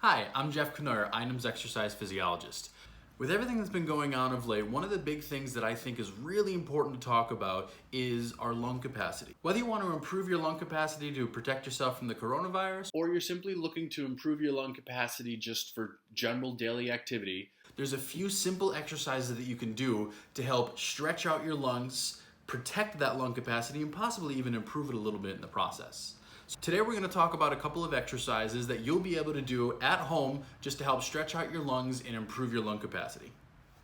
Hi, I'm Jeffry Cournoyer, INIM's exercise physiologist. With everything that's been going on of late, one of the big things that I think is really important to talk about is our lung capacity. Whether you want to improve your lung capacity to protect yourself from the coronavirus, or you're simply looking to improve your lung capacity just for general daily activity, there's a few simple exercises that you can do to help stretch out your lungs, protect that lung capacity, and possibly even improve it a little bit in the process. So today we're going to talk about a couple of exercises that you'll be able to do at home just to help stretch out your lungs and improve your lung capacity.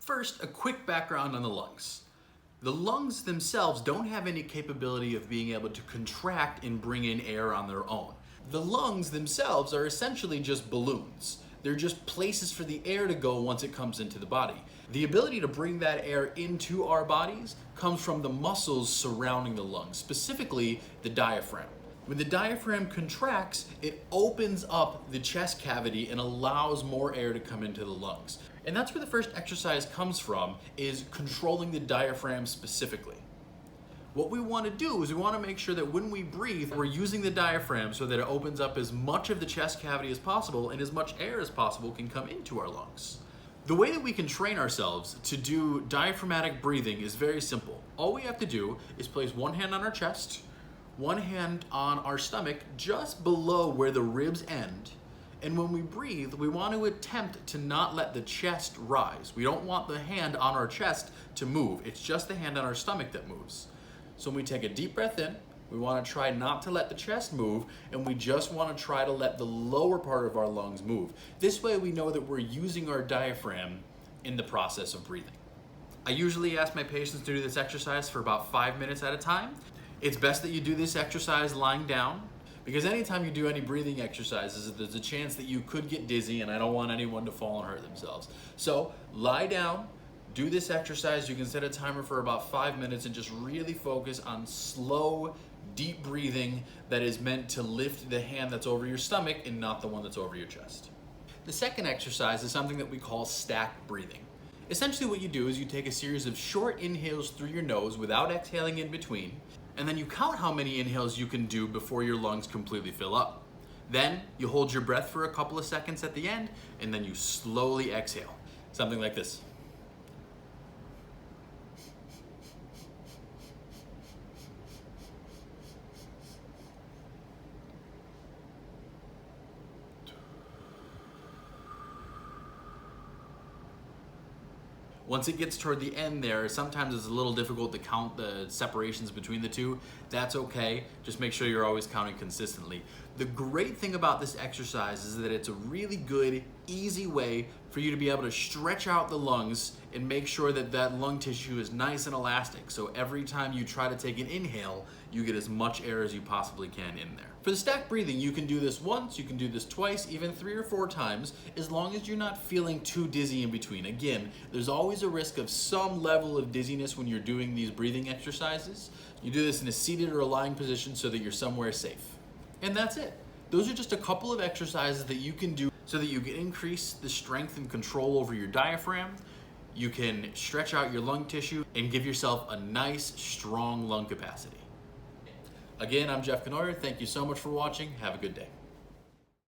First, a quick background on the lungs. The lungs themselves don't have any capability of being able to contract and bring in air on their own. The lungs themselves are essentially just balloons. They're just places for the air to go once it comes into the body. The ability to bring that air into our bodies comes from the muscles surrounding the lungs, specifically the diaphragm. When the diaphragm contracts, it opens up the chest cavity and allows more air to come into the lungs. And that's where the first exercise comes from, is controlling the diaphragm specifically. What we want to do is we want to make sure that when we breathe, we're using the diaphragm so that it opens up as much of the chest cavity as possible and as much air as possible can come into our lungs. The way that we can train ourselves to do diaphragmatic breathing is very simple. All we have to do is place one hand on our chest, one hand on our stomach just below where the ribs end. And when we breathe, we want to attempt to not let the chest rise. We don't want the hand on our chest to move. It's just the hand on our stomach that moves. So when we take a deep breath in, we want to try not to let the chest move, and we just want to try to let the lower part of our lungs move. This way we know that we're using our diaphragm in the process of breathing. I usually ask my patients to do this exercise for about 5 minutes at a time. It's best that you do this exercise lying down, because anytime you do any breathing exercises, there's a chance that you could get dizzy, and I don't want anyone to fall and hurt themselves. So lie down, do this exercise. You can set a timer for about 5 minutes and just really focus on slow, deep breathing that is meant to lift the hand that's over your stomach and not the one that's over your chest. The second exercise is something that we call stack breathing. Essentially what you do is you take a series of short inhales through your nose without exhaling in between, and then you count how many inhales you can do before your lungs completely fill up. Then you hold your breath for a couple of seconds at the end, and then you slowly exhale. Something like this. Once it gets toward the end there, sometimes it's a little difficult to count the separations between the two. That's okay. Just make sure you're always counting consistently. The great thing about this exercise is that it's a really good, easy way for you to be able to stretch out the lungs and make sure that that lung tissue is nice and elastic. So every time you try to take an inhale, you get as much air as you possibly can in there. For the stack breathing, you can do this once, you can do this twice, even 3 or 4 times, as long as you're not feeling too dizzy in between. Again, there's always a risk of some level of dizziness when you're doing these breathing exercises. You do this in a seated or a lying position so that you're somewhere safe. And that's it. Those are just a couple of exercises that you can do so that you can increase the strength and control over your diaphragm. You can stretch out your lung tissue and give yourself a nice, strong lung capacity. Again, I'm Jeffry Cournoyer. Thank you so much for watching. Have a good day.